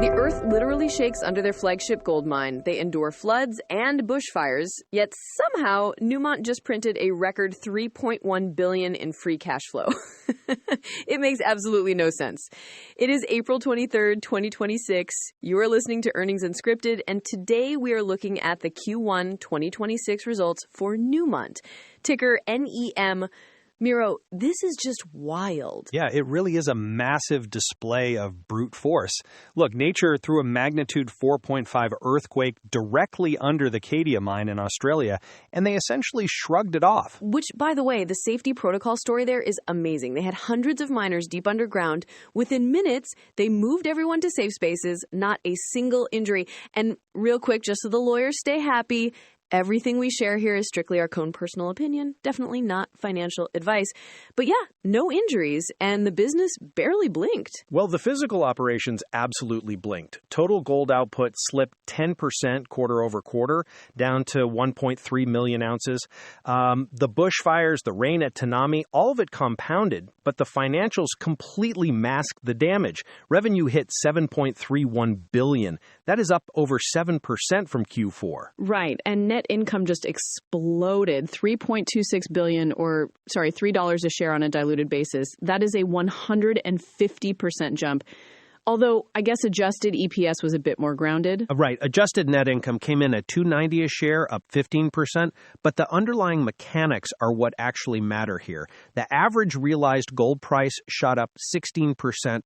The earth literally shakes under their flagship gold mine. They endure floods and bushfires, yet somehow Newmont just printed a record $3.1 billion in free cash flow. It makes absolutely no sense. It is April 23rd, 2026. You are listening to Earnings Unscripted, and today we are looking at the Q1 2026 results for Newmont, ticker NEM. Miro, this is just wild. Yeah, it really is a massive display of brute force. Look, nature threw a magnitude 4.5 earthquake directly under the Cadia mine in Australia, and they essentially shrugged it off. Which, by the way, the safety protocol story there is amazing. They had hundreds of miners deep underground. Within minutes, they moved everyone to safe spaces, not a single injury. And real quick, just so the lawyers stay happy, everything we share here is strictly our own personal opinion, definitely not financial advice. But yeah, no injuries, and the business barely blinked. Well, the physical operations absolutely blinked. Total gold output slipped 10% quarter over quarter, down to 1.3 million ounces. The bushfires, the rain at Tanami, all of it compounded, but the financials completely masked the damage. Revenue hit $7.31 billion. That is up over 7% from Q4. Right, and net income just exploded, $3.26 billion, or $3 a share on a diluted basis. That is a 150% jump. Although, I guess adjusted EPS was a bit more grounded. Right. Adjusted net income came in at $2.90 a share, up 15%. But the underlying mechanics are what actually matter here. The average realized gold price shot up 16%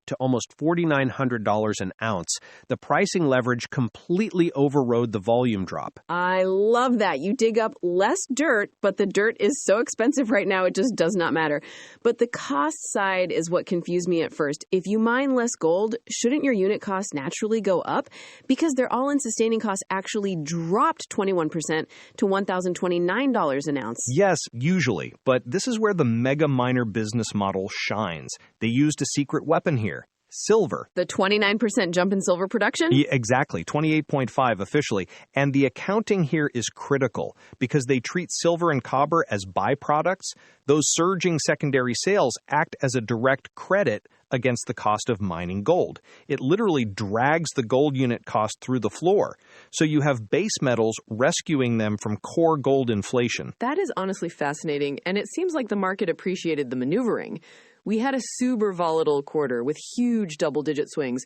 to almost $4,900 an ounce. The pricing leverage completely overrode the volume drop. I love that. You dig up less dirt, but the dirt is so expensive right now, it just does not matter. But the cost side is what confused me at first. If you mine less gold, shouldn't your unit costs naturally go up? Because their all-in sustaining costs actually dropped 21% to $1,029 an ounce. Yes, usually. But this is where the mega miner business model shines. They used a secret weapon here. Silver. The 29% jump in silver production? Yeah, exactly, 28.5 officially. And the accounting here is critical because they treat silver and copper as byproducts. Those surging secondary sales act as a direct credit against the cost of mining gold. It literally drags the gold unit cost through the floor. So you have base metals rescuing them from core gold inflation. That is honestly fascinating, and it seems like the market appreciated the maneuvering. We had a super volatile quarter with huge double-digit swings.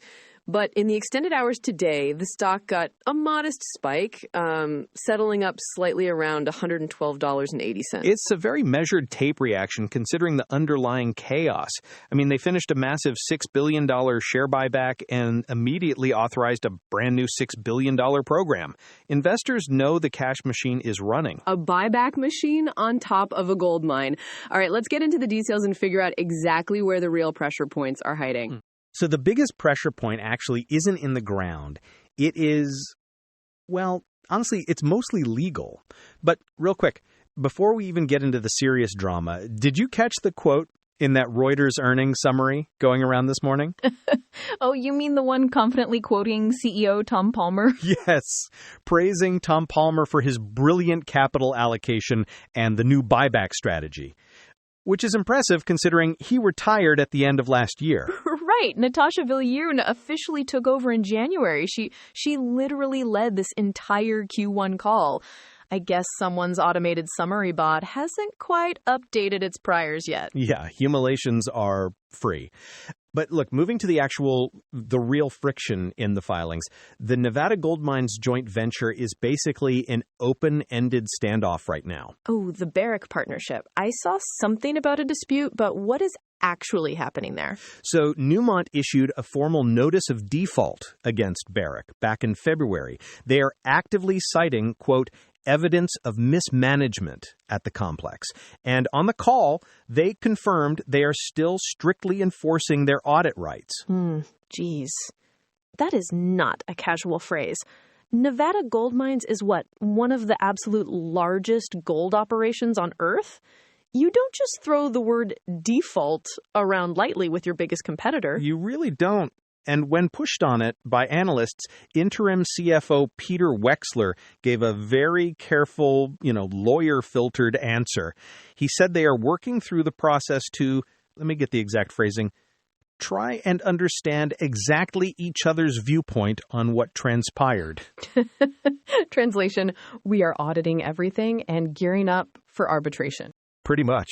But in the extended hours today, the stock got a modest spike, settling up slightly around $112.80. It's a very measured tape reaction considering the underlying chaos. I mean, they finished a massive $6 billion share buyback and immediately authorized a brand new $6 billion program. Investors know the cash machine is running. A buyback machine on top of a gold mine. All right, let's get into the details and figure out exactly where the real pressure points are hiding. So the biggest pressure point actually isn't in the ground. It is, well, honestly, it's mostly legal. But real quick, before we even get into the serious drama, did you catch the quote in that Reuters earnings summary going around this morning? Oh, you mean the one confidently quoting CEO Tom Palmer? Yes, praising Tom Palmer for his brilliant capital allocation and the new buyback strategy. Which is impressive considering he retired at the end of last year. Right. Natasha Viljoen officially took over in January. She literally led this entire Q1 call. I guess someone's automated summary bot hasn't quite updated its priors yet. Yeah, humiliations are free. But look, moving to the real friction in the filings, the Nevada Gold Mines joint venture is basically an open-ended standoff right now. Oh, the Barrick partnership. I saw something about a dispute, but what is actually happening there? So Newmont issued a formal notice of default against Barrick back in February. They are actively citing, quote, evidence of mismanagement at the complex. And on the call, they confirmed they are still strictly enforcing their audit rights. Geez. That is not a casual phrase. Nevada Gold Mines is what? One of the absolute largest gold operations on Earth? You don't just throw the word default around lightly with your biggest competitor. You really don't. And when pushed on it by analysts, interim CFO Peter Wexler gave a very careful, lawyer-filtered answer. He said they are working through the process to, let me get the exact phrasing, try and understand exactly each other's viewpoint on what transpired. Translation, we are auditing everything and gearing up for arbitration. Pretty much.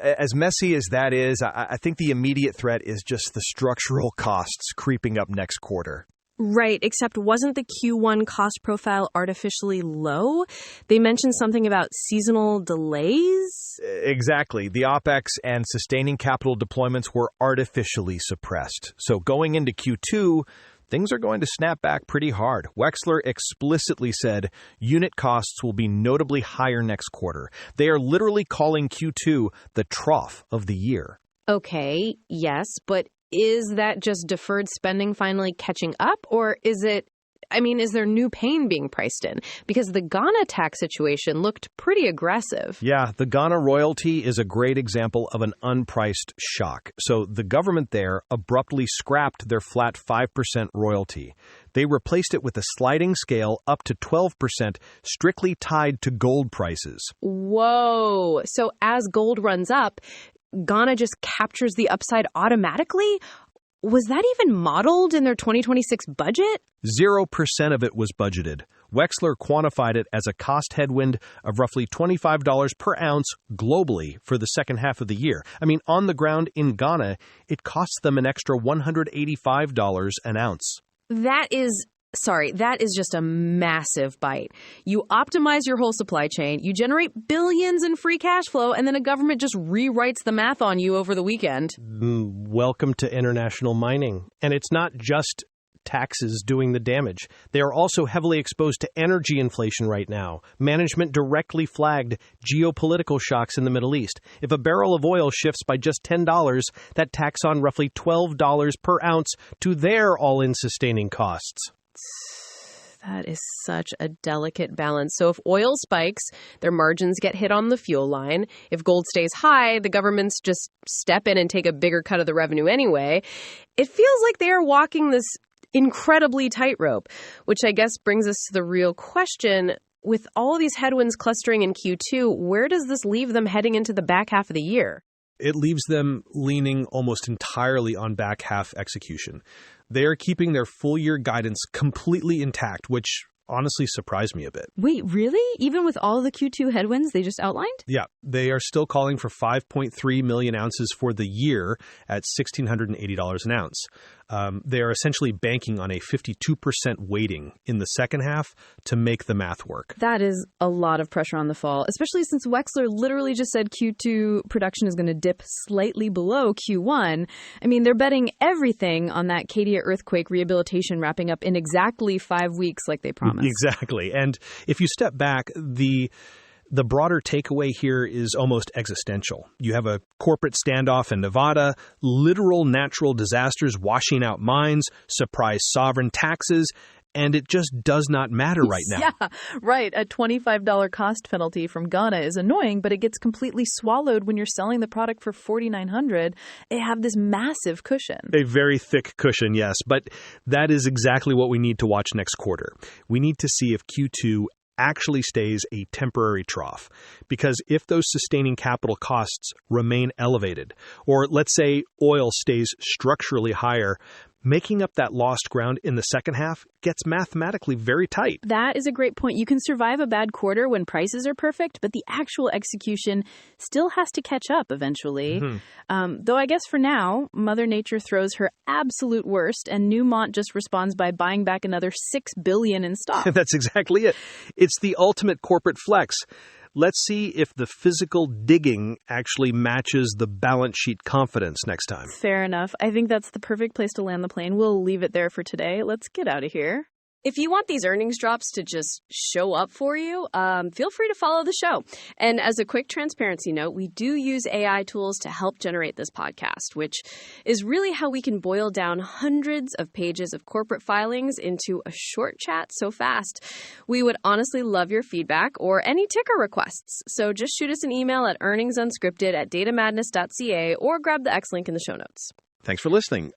As messy as that is, I think the immediate threat is just the structural costs creeping up next quarter. Right, except wasn't the Q1 cost profile artificially low? They mentioned something about seasonal delays? Exactly. The OPEX and sustaining capital deployments were artificially suppressed. So going into Q2, things are going to snap back pretty hard. Wexler explicitly said unit costs will be notably higher next quarter. They are literally calling Q2 the trough of the year. Okay, yes, but is that just deferred spending finally catching up? Or is there new pain being priced in? Because the Ghana tax situation looked pretty aggressive. Yeah, the Ghana royalty is a great example of an unpriced shock. So the government there abruptly scrapped their flat 5% royalty. They replaced it with a sliding scale up to 12%, strictly tied to gold prices. Whoa. So as gold runs up, Ghana just captures the upside automatically? Was that even modeled in their 2026 budget? 0% of it was budgeted. Wexler quantified it as a cost headwind of roughly $25 per ounce globally for the second half of the year. I mean, on the ground in Ghana, it costs them an extra $185 an ounce. That is just a massive bite. You optimize your whole supply chain, you generate billions in free cash flow, and then a government just rewrites the math on you over the weekend. Welcome to international mining. And it's not just taxes doing the damage. They are also heavily exposed to energy inflation right now. Management directly flagged geopolitical shocks in the Middle East. If a barrel of oil shifts by just $10, that tacks on roughly $12 per ounce to their all-in sustaining costs. That is such a delicate balance. So if oil spikes, their margins get hit on the fuel line. If gold stays high, the governments just step in and take a bigger cut of the revenue anyway. It feels like they are walking this incredibly tightrope, which I guess brings us to the real question. With all these headwinds clustering in Q2, where does this leave them heading into the back half of the year? It leaves them leaning almost entirely on back half execution. They are keeping their full year guidance completely intact, which honestly surprised me a bit. Wait, really? Even with all the Q2 headwinds they just outlined? Yeah, they are still calling for 5.3 million ounces for the year at $1,680 an ounce. They are essentially banking on a 52% weighting in the second half to make the math work. That is a lot of pressure on the fall, especially since Wexler literally just said Q2 production is going to dip slightly below Q1. I mean, they're betting everything on that Cadia earthquake rehabilitation wrapping up in exactly 5 weeks like they promised. Exactly. And if you step back, the broader takeaway here is almost existential. You have a corporate standoff in Nevada, literal natural disasters washing out mines, surprise sovereign taxes, and it just does not matter right now. Yeah, right. A $25 cost penalty from Ghana is annoying, but it gets completely swallowed when you're selling the product for $4,900. They have this massive cushion. A very thick cushion, yes, but that is exactly what we need to watch next quarter. We need to see if Q2 actually stays a temporary trough. Because if those sustaining capital costs remain elevated, or let's say oil stays structurally higher, making up that lost ground in the second half gets mathematically very tight. That is a great point. You can survive a bad quarter when prices are perfect, but the actual execution still has to catch up eventually. Though I guess for now, Mother Nature throws her absolute worst, and Newmont just responds by buying back another $6 billion in stock. That's exactly it. It's the ultimate corporate flex. Let's see if the physical digging actually matches the balance sheet confidence next time. Fair enough. I think that's the perfect place to land the plane. We'll leave it there for today. Let's get out of here. If you want these earnings drops to just show up for you, feel free to follow the show. And as a quick transparency note, we do use AI tools to help generate this podcast, which is really how we can boil down hundreds of pages of corporate filings into a short chat so fast. We would honestly love your feedback or any ticker requests. So just shoot us an email at earningsunscripted@datamadness.ca or grab the X link in the show notes. Thanks for listening.